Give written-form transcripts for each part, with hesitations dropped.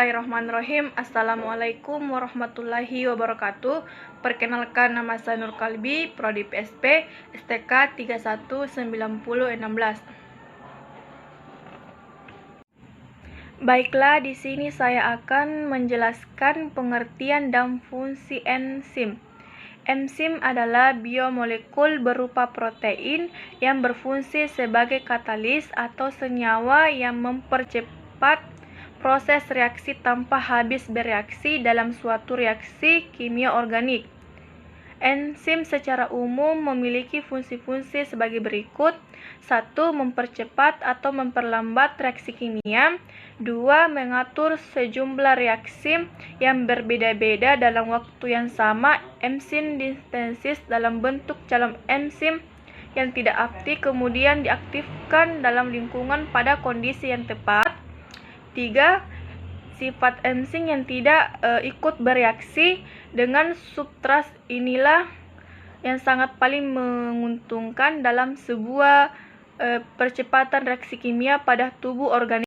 Bismillahirrahmanirrahim. Assalamualaikum warahmatullahi wabarakatuh. Perkenalkan, nama saya Nur Kalbi, Prodi PSP, STK 319016. Baiklah, di sini saya akan menjelaskan pengertian dan fungsi enzim. Enzim adalah biomolekul berupa protein yang berfungsi sebagai katalis atau senyawa yang mempercepat proses reaksi tanpa habis bereaksi dalam suatu reaksi kimia organik. Enzim secara umum memiliki fungsi-fungsi sebagai berikut. 1. Mempercepat atau memperlambat reaksi kimia. 2. Mengatur sejumlah reaksi yang berbeda-beda dalam waktu yang sama. Enzim disintesis dalam bentuk calon enzim yang tidak aktif kemudian diaktifkan dalam lingkungan pada kondisi yang tepat. 3. Sifat enzim yang tidak ikut bereaksi dengan substrat inilah yang sangat paling menguntungkan dalam sebuah percepatan reaksi kimia pada tubuh organisme.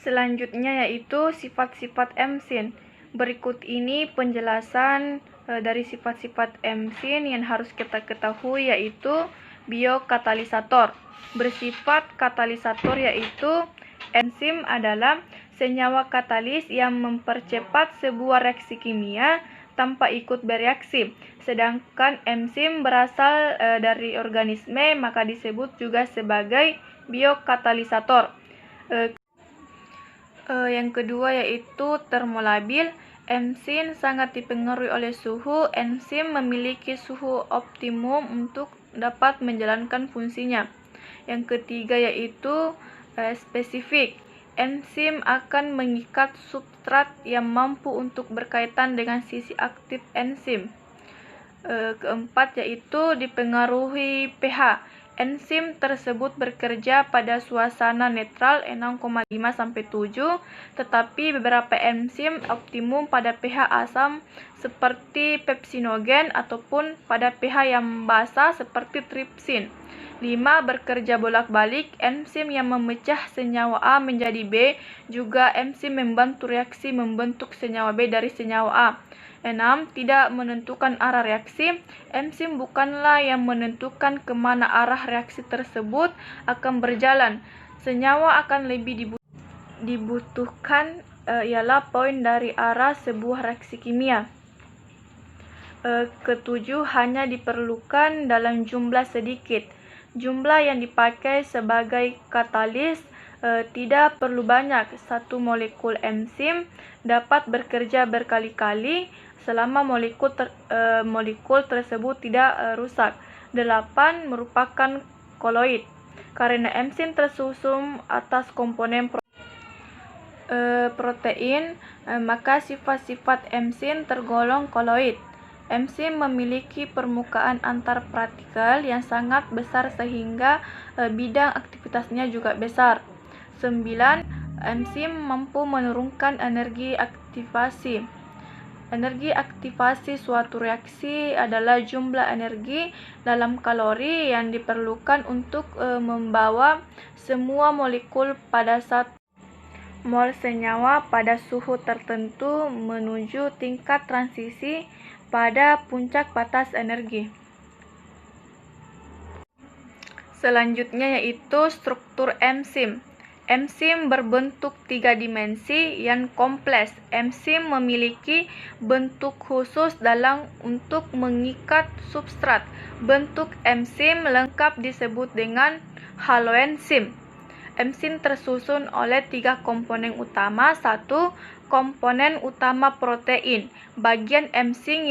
Selanjutnya yaitu sifat-sifat enzim. Berikut ini penjelasan dari sifat-sifat enzim yang harus kita ketahui, yaitu biokatalisator. Bersifat katalisator yaitu enzim adalah senyawa katalis yang mempercepat sebuah reaksi kimia tanpa ikut bereaksi. Sedangkan enzim berasal dari organisme, maka disebut juga sebagai biokatalisator. Yang kedua yaitu termolabil. Enzim sangat dipengaruhi oleh suhu. Enzim memiliki suhu optimum untuk dapat menjalankan fungsinya. Yang ketiga yaitu spesifik. Enzim akan mengikat substrat yang mampu untuk berkaitan dengan sisi aktif enzim. Keempat yaitu dipengaruhi pH. Enzim tersebut bekerja pada suasana netral 6,5-7, tetapi beberapa enzim optimum pada pH asam seperti pepsinogen ataupun pada pH yang basa seperti tripsin. 5. Bekerja bolak-balik. Enzim yang memecah senyawa A menjadi B juga enzim membantu reaksi membentuk senyawa B dari senyawa A. 6. Tidak menentukan arah reaksi. Enzim bukanlah yang menentukan kemana arah reaksi tersebut akan berjalan. Senyawa akan lebih dibutuhkan ialah poin dari arah sebuah reaksi kimia. Ketujuh, hanya diperlukan dalam jumlah sedikit. Jumlah yang dipakai sebagai katalis tidak perlu banyak. Satu molekul enzim dapat bekerja berkali-kali selama molekul tersebut tidak rusak. 8. Merupakan koloid. Karena enzim tersusun atas komponen protein, maka sifat-sifat enzim tergolong koloid. Enzim memiliki permukaan antar partikel yang sangat besar sehingga bidang aktivitasnya juga besar. 9. Enzim mampu menurunkan energi aktivasi. Energi aktivasi suatu reaksi adalah jumlah energi dalam kalori yang diperlukan untuk membawa semua molekul pada 1 mol senyawa pada suhu tertentu menuju tingkat transisi pada puncak batas energi. Selanjutnya yaitu struktur enzim. Enzim berbentuk 3 dimensi yang kompleks. Enzim memiliki bentuk khusus untuk mengikat substrat. Bentuk enzim lengkap disebut dengan haloenzim. Enzim tersusun oleh 3 komponen utama. 1. Komponen utama protein. Bagian enzim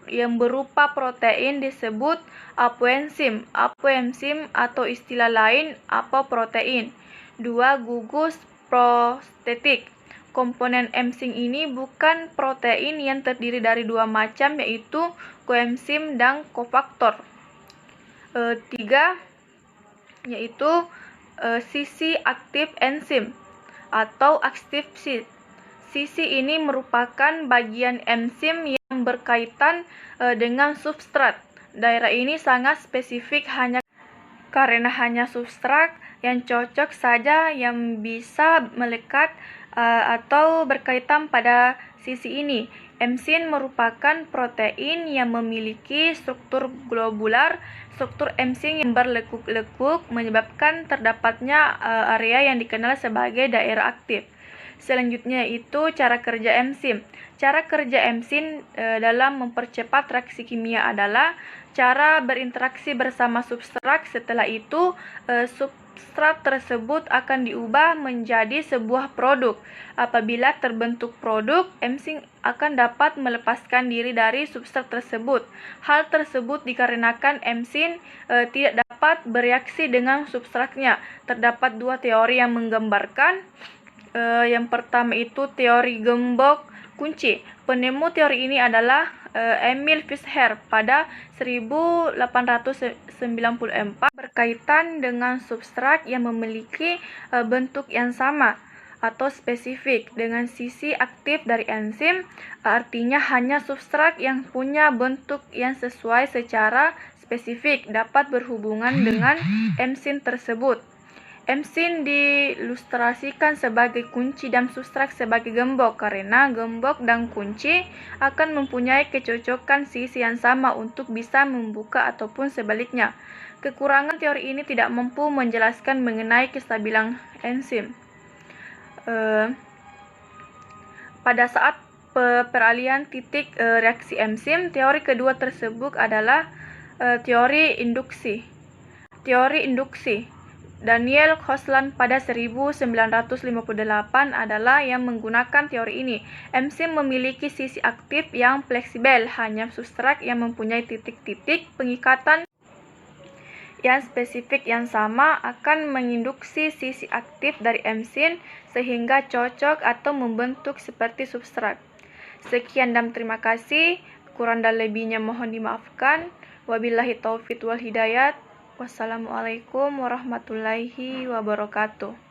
yang berupa protein disebut apoenzim. Apoenzim atau istilah lain apoprotein. 2. Gugus prostetik. Komponen enzim ini bukan protein yang terdiri dari 2 macam, yaitu koenzim dan kofaktor. 3. Yaitu sisi aktif enzim atau active site. Sisi ini merupakan bagian enzim yang berkaitan dengan substrat. Daerah ini sangat spesifik karena hanya substrat yang cocok saja yang bisa melekat atau berkaitan pada sisi ini. Enzim merupakan protein yang memiliki struktur globular. Struktur enzim yang berlekuk-lekuk menyebabkan terdapatnya area yang dikenal sebagai daerah aktif. Selanjutnya itu cara kerja enzim. Cara kerja enzim dalam mempercepat reaksi kimia adalah cara berinteraksi bersama substrat. Setelah itu substrat tersebut akan diubah menjadi sebuah produk. Apabila terbentuk produk, enzim akan dapat melepaskan diri dari substrat tersebut. Hal tersebut dikarenakan enzim tidak dapat bereaksi dengan substratnya. Terdapat dua teori yang menggambarkan. Yang pertama itu teori gembok kunci. Penemu teori ini adalah Emil Fischer pada 1894 berkaitan dengan substrat yang memiliki bentuk yang sama atau spesifik dengan sisi aktif dari enzim, artinya hanya substrat yang punya bentuk yang sesuai secara spesifik dapat berhubungan dengan enzim tersebut. Enzim diilustrasikan sebagai kunci dan substrat sebagai gembok karena gembok dan kunci akan mempunyai kecocokan sisi yang sama untuk bisa membuka ataupun sebaliknya. Kekurangan teori ini tidak mampu menjelaskan mengenai kestabilan enzim. Pada saat peralihan titik reaksi enzim, teori kedua tersebut adalah teori induksi. Daniel Khoslan pada 1958 adalah yang menggunakan teori ini. Enzim memiliki sisi aktif yang fleksibel, hanya substrat yang mempunyai titik-titik pengikatan yang spesifik yang sama akan menginduksi sisi aktif dari enzim sehingga cocok atau membentuk seperti substrat. Sekian dan terima kasih. Kurang dan lebihnya mohon dimaafkan. Wabillahi taufiq wal hidayat. Wassalamualaikum warahmatullahi wabarakatuh.